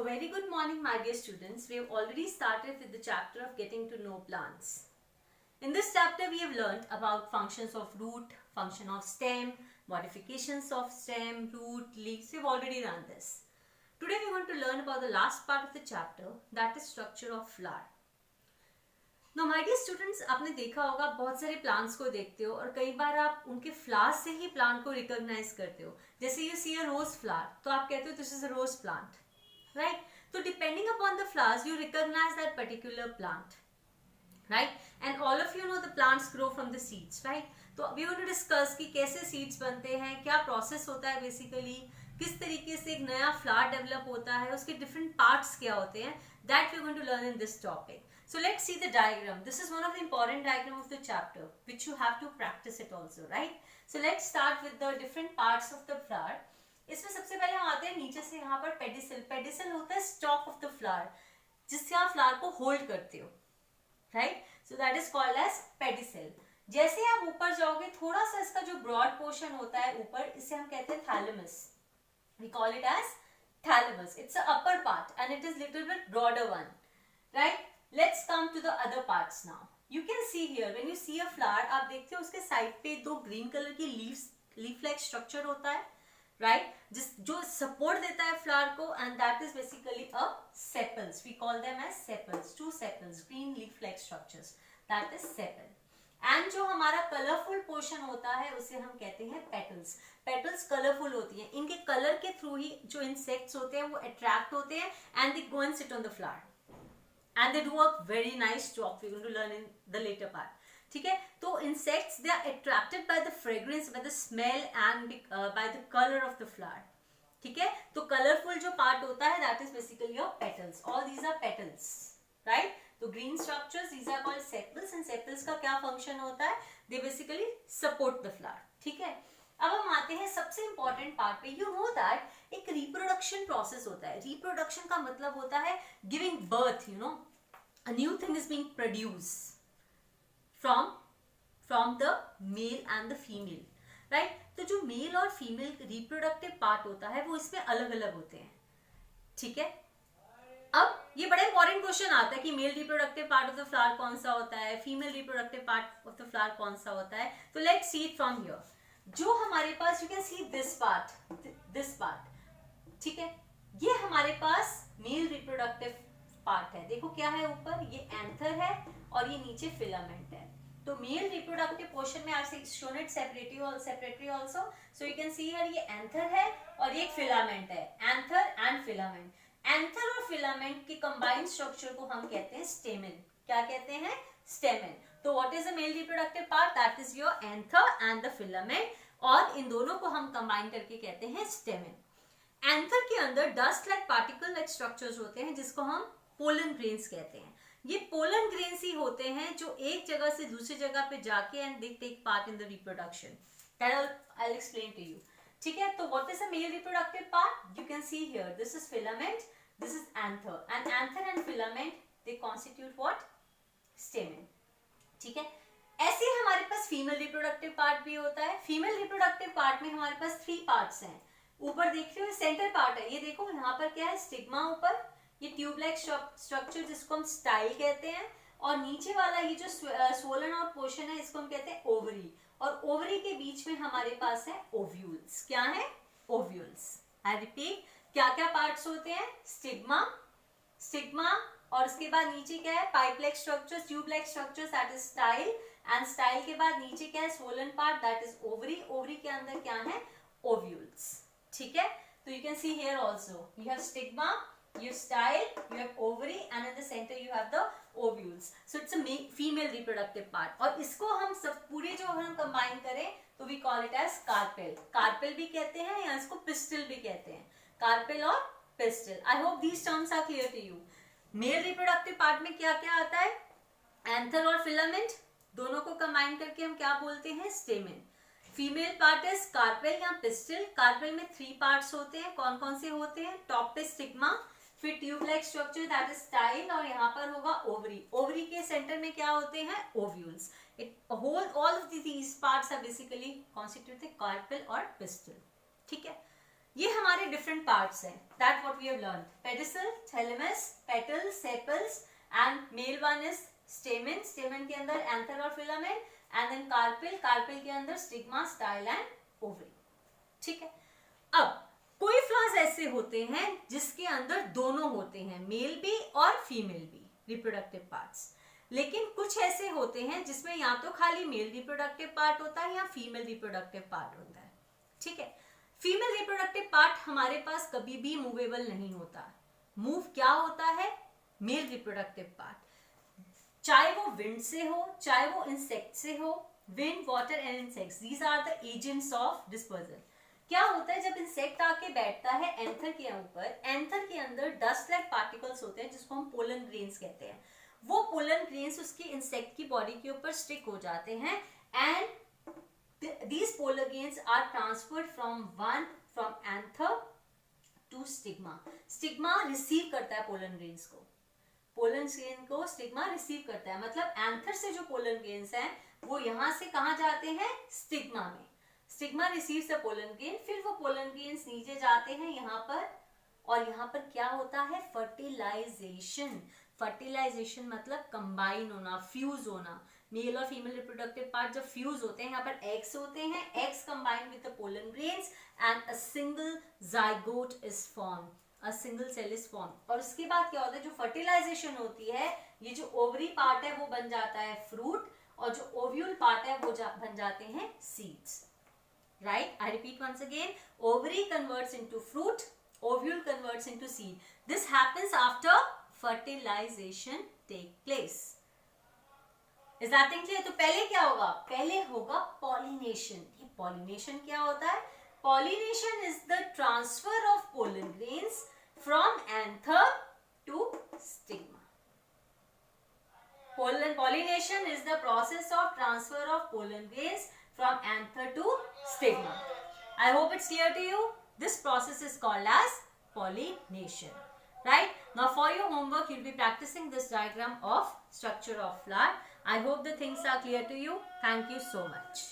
very good morning, my dear students. We have already started with the chapter of getting to know plants. In this chapter, we have learned about functions of root, function of stem, modifications of stem, root, leaves. We have already done this. Today, we want to learn about the last part of the chapter, that is structure of flower. Now, my dear students, आपने देखा होगा बहुत सारे plants को देखते हो और कई बार आप उनके फ्लावर्स से ही प्लांट को रिकॉग्नाइज करते हो. जैसे you see a rose flower, तो आप कहते हो this is a rose plant, right? तो depending upon the flowers you recognize that particular plant, right? And all of you know the plants grow from the seeds, right? तो we want to discuss कि कैसे seeds बनते हैं, क्या process होता है basically, किस तरीके से एक नया flower develop होता है, उसके different parts क्या होते हैं, that we are going to learn in this topic. So let's see the diagram. This is one of the important diagram of the chapter, which you have to practice it also, right? So let's start with the different parts of the flower. इसमें सबसे पहले हम आते हैं नीचे से यहाँ पर pedicel. Pedicel होता है stalk of the flower, जिससे आप flower को hold करते हो, right? So that is called as pedicel. जैसे आप ऊपर जाओगे थोड़ा सा इसका जो ब्रॉड पोर्शन होता है ऊपर, इसे हम कहते हैं thalamus. We call it as thalamus. It's a upper part and it is little bit broader one, right? Let's come to the other parts now. You can see here when you see a flower, आप देखते हो उसके side पे दो green colour की leaf like structure होता है, राइट? जो सपोर्ट देता है फ्लावर को, and that is basically a sepals. We call them as sepals. Two sepals, green leaf like structures, that is sepal. And जो हमारा कलरफुल पोर्शन होता है उसे हम कहते हैं पेटल्स. पेटल्स कलरफुल होती हैं, इनके कलर के थ्रू ही जो इंसेक्ट्स होते हैं वो अट्रैक्ट होते हैं and they go and sit on the flower and they do a very nice job. We going to learn in the later part. ठीक है? तो insects they are attracted by the fragrance, by the smell and by the colour of the flower. ठीक है? तो colourful जो part होता है that is basically your petals. All these are petals, right? तो green structures these are called sepals. And sepals का क्या function होता है? They basically support the flower. ठीक है? अब हम आते हैं सबसे इंपॉर्टेंट पार्ट पे. यू नो दैट एक रिप्रोडक्शन प्रोसेस होता है. रिप्रोडक्शन का मतलब होता है giving birth. You know, a new thing is being produced from the male and the female, right? तो जो मेल और फीमेल रिप्रोडक्टिव पार्ट होता है वो इसमें अलग अलग होते हैं. ठीक है? अब ये बड़ा इंपॉर्टेंट क्वेश्चन आता है कि male reproductive part of the flower कौन सा होता है, female reproductive part of the flower कौन सा होता है. तो let's see it from here. जो हमारे पास, you can see this part, ठीक है? ये हमारे पास मेल रिप्रोडक्टिव पार्ट है. देखो क्या है ऊपर, ये एंथर है और ये नीचे फिलामेंट है. तो मेल रिप्रोडक्टिव पोर्शन में I shown it separately also. So you can see here ये एंथर है और ये एक फिलामेंट है. Anther and filament. एंथर और फिलामेंट के कंबाइंड स्ट्रक्चर को हम कहते हैं स्टेमेन. क्या कहते हैं? स्टेमेन. तो what is the male reproductive part? That is your anther and the filament, और इन दोनों को हम कंबाइन करके कहते हैं स्टेमेन. एंथर के अंदर dust like particle like structures होते हैं जिसको हम पोलन ग्रेन्स कहते हैं. ये पोलन ग्रेन्स ही होते हैं जो एक जगह से दूसरी जगह पे जाके and they take part in the reproduction. That I will explain to you. ठीक है? तो what is the male reproductive part? You can see here this is filament, this is anther, and anther and filament they constitute what? Stamen. ठीक है? ऐसे ही हमारे पास female reproductive part भी होता है. फीमेल रिप्रोडक्टिव पार्ट में हमारे पास 3 पार्ट्स हैं. ऊपर देख रहे हो सेंटर पार्ट है, ये देखो यहाँ पर क्या है? स्टिग्मा ऊपर, ये ट्यूब लाइक स्ट्रक्चर जिसको हम स्टाइल कहते हैं, और नीचे वाला ये जो स्वोलन और पोर्शन है इसको हम कहते हैं ओवरी, और ओवरी के बीच में हमारे पास है ओव्यूल्स. क्या है? ओव्यूल्स. आई रिपीट, क्या क्या पार्ट्स होते हैं? स्टिग्मा, और उसके बाद नीचे क्या है? Pipe like structure, tube like structure, that is style, and style के बाद नीचे क्या है? Swollen part, that is ovary. Ovary के अंदर क्या है? ओव्यूल्स. ठीक है? तो you can see here also you have stigma, you have style, you have ovary, and in the center you have the ovules. So it's a female reproductive part. और इसको हम सब पूरे जो हम कंबाइन करें तो we call it as carpel. carpel भी कहते हैं या इसको pistil भी कहते हैं. carpel और pistil. I hope these terms are clear to you. Male reproductive part में क्या क्या आता है? Anther और filament, दोनों को कंबाइन करके हम क्या बोलते हैं? stamen. Female part is carpel या पिस्टिल. कार्पेल में 3 पार्ट्स होते हैं. कौन कौन से होते हैं? टॉप पे स्टिग्मा, फिर tube like structure that is style, और यहाँ पर होगा ओवरी. ओवरी के सेंटर में क्या होते हैं? Ovules. All of these parts are basically constitute carpel और पिस्टिल. ठीक है? ये हमारे डिफरेंट पार्ट्स हैं, that what we have learn, pedicel, thalamus, petals, sepals, and male one is stamen, stamen के अंदर एंथर और filament, and then carpel, carpel के अंदर स्टिग्मा, स्टाइल एंड ओवरी। ठीक है, अब कोई फ्लावर्स ऐसे होते हैं जिसके अंदर दोनों होते हैं, मेल भी और फीमेल भी रिप्रोडक्टिव पार्ट्स, लेकिन कुछ ऐसे होते हैं जिसमें या तो खाली मेल रिप्रोडक्टिव पार्ट होता है या फीमेल रिप्रोडक्टिव पार्ट होता है। ठीक है, फीमेल रिप्रोडक्टिव पार्ट हमारे पास कभी भी मूवेबल नहीं होता, मूव क्या होता है, मेल रिप्रोडक्टिव पार्ट, चाहे वो विंड से हो, चाहे वो इंसेक्ट से हो, wind, water and insects, these are the agents of dispersal. क्या होता है जब इंसेक्ट आके बैठता है एंथर के ऊपर, एंथर के अंदर डस्ट लाइक पार्टिकल्स होते हैं जिसको हम पोलन ग्रेन्स कहते हैं, वो पोलन ग्रेन्स उसकी इंसेक्ट की बॉडी के ऊपर स्टिक हो जाते हैं, and these pollen grains are transferred from anther to stigma. Stigma receive करता है पोलन ग्रेन्स को, पोलन ग्रेन को स्टिग्मा रिसीव करता है, मतलब एंथर से जो पोलन ग्रेन्स हैं वो यहां से कहां जाते हैं, स्टिग्मा में, stigma receives the pollen grain, फिर वो पोलन ग्रेन्स नीचे जाते हैं यहाँ पर, और यहाँ पर क्या होता है, फर्टिलाइजेशन। फर्टिलाइजेशन मतलब कंबाइन होना, फ्यूज होना, मेल और फीमेल रिप्रोडक्टिव पार्ट जब फ्यूज होते हैं, यहाँ पर एग्स होते हैं, eggs combine with the pollen grains and a single zygote is form, a single cell is form, और उसके बाद क्या होता है, जो फर्टिलाइजेशन होती है, ये जो ओवरी पार्ट है वो बन जाता है फ्रूट, और जो ओव्यूल पार्ट है वो बन जाते हैं seeds. Right? I repeat once again. Ovary converts into fruit. Ovule converts into seed. This happens after fertilization take place. Is that thing clear? तो पहले क्या होगा? पहले होगा pollination. ये pollination क्या होता है? Pollination is the transfer of pollen grains from anther to stigma. Pollination is the process of transfer of pollen grains from anther to stigma. I hope it's clear to you. This process is called as pollination. Right? Now for your homework, you'll be practicing this diagram of structure of flower. I hope the things are clear to you. Thank you so much.